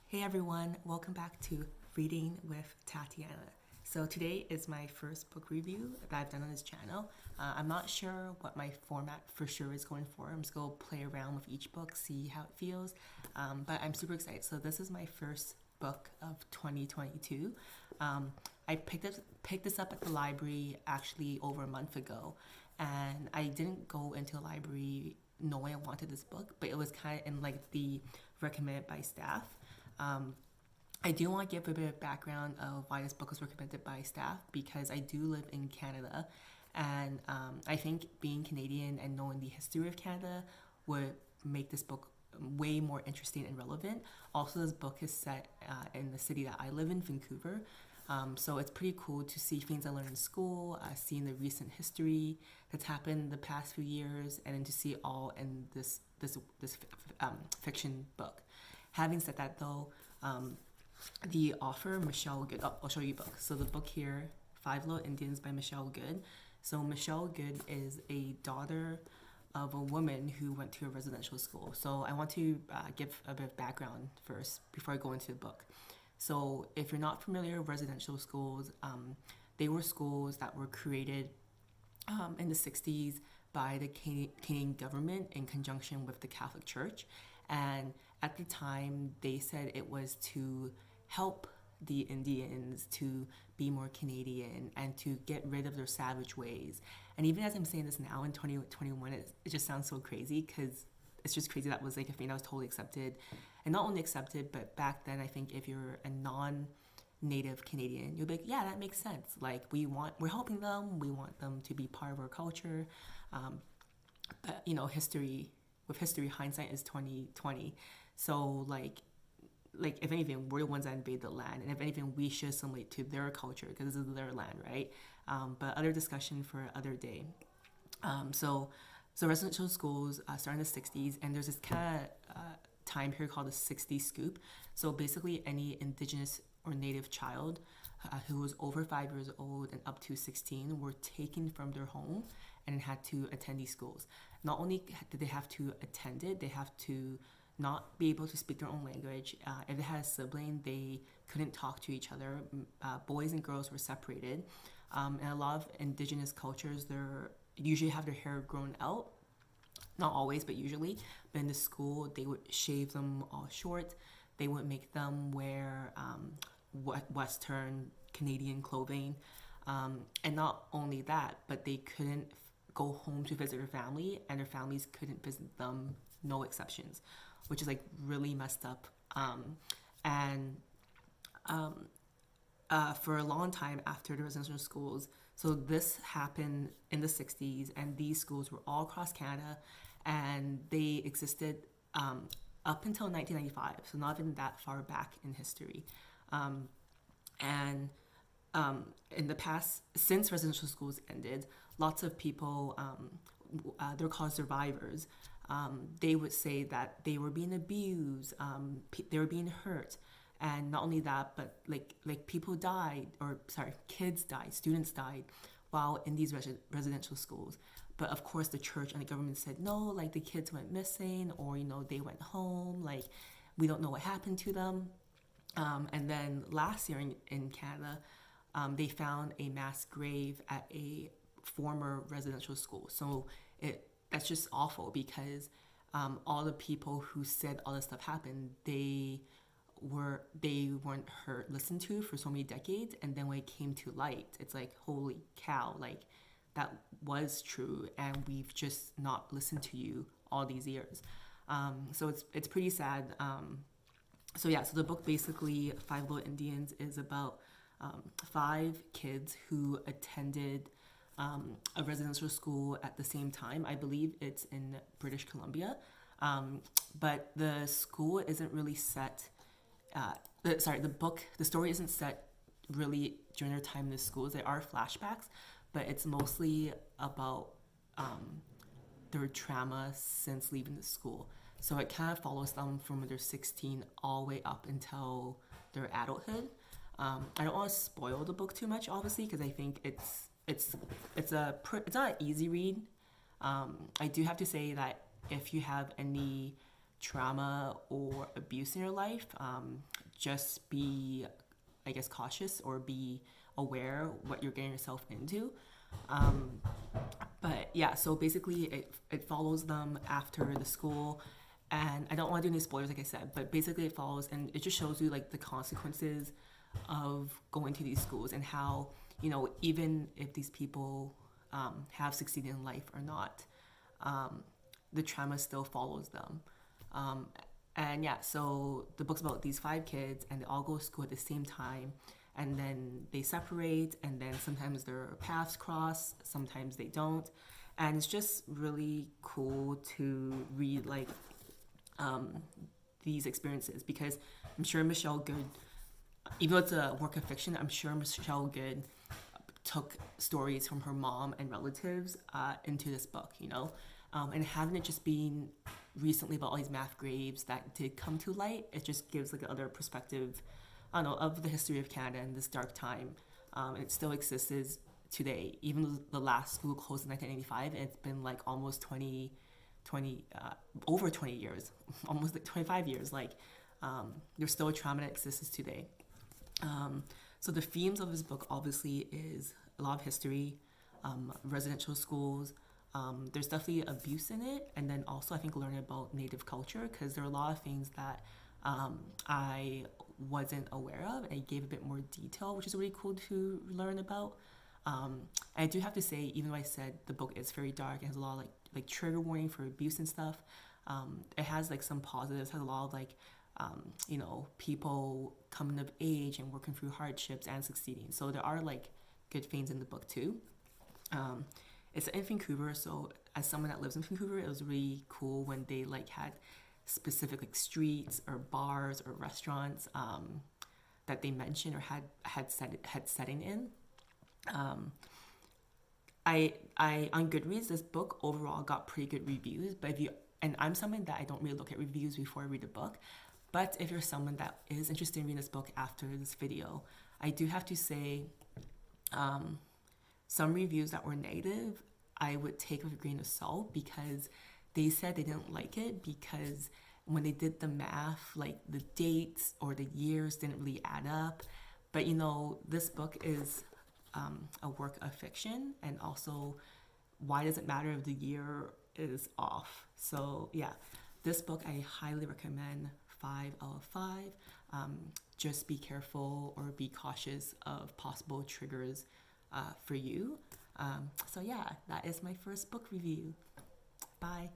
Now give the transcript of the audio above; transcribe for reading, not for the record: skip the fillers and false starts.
Hey everyone, welcome back to Reading with Tatiana. So today is my first book review that I've done on this channel. I'm not sure what my format for sure is going for. I'm just going to play around with each book, see how it feels. But I'm super excited. So this is my first book of 2022. I picked this up at the library actually over a month ago, and I didn't go into a library knowing I wanted this book, but it was kind of in like the recommended by staff. Um, I do want to give a bit of background of why this book was recommended by staff because I do live in Canada, and I think being Canadian and knowing the history of Canada would make this book way more interesting and relevant. Also, this book is set in the city that I live in, Vancouver. So it's pretty cool to see things I learned in school, seeing the recent history that's happened in the past few years, and then to see it all in this fiction book. Having said that, though, the author Michelle Good. I'll show you the book. So the book here, Five Little Indians by Michelle Good. So Michelle Good is a daughter of a woman who went to a residential school. So I want to give a bit of background first before I go into the book. So if you're not familiar with residential schools, they were schools that were created in the 60s by the Canadian government in conjunction with the Catholic Church. And at the time, they said it was to help the Indians to be more Canadian and to get rid of their savage ways. And even as I'm saying this now in 2021, it just sounds so crazy because it's just crazy that was like a thing that was totally accepted. And not only accepted, but back then, I think if you're a non-native Canadian, you'll be like, yeah, that makes sense. Like we're helping them. We want them to be part of our culture. But with history, hindsight is 2020. So like if anything, we're the ones that invade the land, and if anything, we should assimilate to their culture because this is their land, right? But other discussion for other day. So residential schools start in the 60s, and there's this kind of time period called the 60s scoop. So basically, any Indigenous or Native child who was over 5 years old and up to 16 were taken from their home and had to attend these schools. Not only did they have to attend it, they have to not be able to speak their own language. If they had a sibling, they couldn't talk to each other. Boys and girls were separated. And a lot of Indigenous cultures, they usually have their hair grown out. Not always, but usually. But in the school, they would shave them all short. They would make them wear Western Canadian clothing. And not only that, but they couldn't go home to visit their family, and their families couldn't visit them, no exceptions, which is like really messed up. And For a long time after the residential schools, so this happened in the 60s, and these schools were all across Canada, and they existed up until 1995, so not even that far back in history. And In the past, since residential schools ended, lots of people, they're called survivors. They would say that they were being abused, they were being hurt, and not only that, but people died, or sorry, kids died, students died, while in these residential schools. But of course, the church and the government said no, like the kids went missing, or they went home, like we don't know what happened to them. And then last year in Canada, they found a mass grave at a former residential school. So that's just awful because all the people who said all this stuff happened, they weren't listened to for so many decades, and then when it came to light, it's like, holy cow, like that was true, and we've just not listened to you all these years. So it's pretty sad. So the book basically, Five Little Indians, is about 5 kids who attended a residential school at the same time. I believe it's in British Columbia, but the school isn't really set. The story isn't set really during their time in the schools. There are flashbacks, but it's mostly about their trauma since leaving the school. So it kind of follows them from when they're 16 all the way up until their adulthood. I don't want to spoil the book too much, obviously, because I think it's not an easy read. I do have to say that if you have any trauma or abuse in your life, just be, I guess, cautious or be aware what you're getting yourself into. Um, but yeah, so basically it follows them after the school. And I don't want to do any spoilers, like I said, but basically it follows and it just shows you like the consequences of going to these schools and how, even if these people have succeeded in life or not, um, the trauma still follows them. Um, and yeah, so the book's about these five kids, and they all go to school at the same time, and then they separate, and then sometimes their paths cross, sometimes they don't, and it's just really cool to read like um, these experiences because I'm sure Michelle Good, even though it's a work of fiction, I'm sure Michelle Good took stories from her mom and relatives into this book, and having it just being recently about all these math graves that did come to light, it just gives like another perspective, I don't know, of the history of Canada in this dark time. And it still exists today. Even though the last school closed in 1985, and it's been like almost 20, over 20 years, almost like 25 years. Like, there's still a trauma that exists today. So the themes of this book obviously is a lot of history, residential schools. There's definitely abuse in it, and then also I think learning about Native culture because there are a lot of things that I wasn't aware of, and I gave a bit more detail, which is really cool to learn about. And I do have to say, even though I said the book is very dark and has a lot of like trigger warning for abuse and stuff, it has like some positives. Has a lot of like people coming of age and working through hardships and succeeding. So there are like good things in the book too. It's in Vancouver, so as someone that lives in Vancouver, it was really cool when they like had specific like streets or bars or restaurants that they mentioned or had setting in. Um, I on Goodreads, this book overall got pretty good reviews, but if you and I'm someone that I don't really look at reviews before I read a book, but if you're someone that is interested in reading this book after this video, I do have to say, some reviews that were negative, I would take with a grain of salt because they said they didn't like it because when they did the math, like the dates or the years didn't really add up. But this book is a work of fiction, and also, why does it matter if the year is off? So yeah, this book I highly recommend. 5 out of 5. Just be careful or be cautious of possible triggers for you. So yeah, that is my first book review. Bye.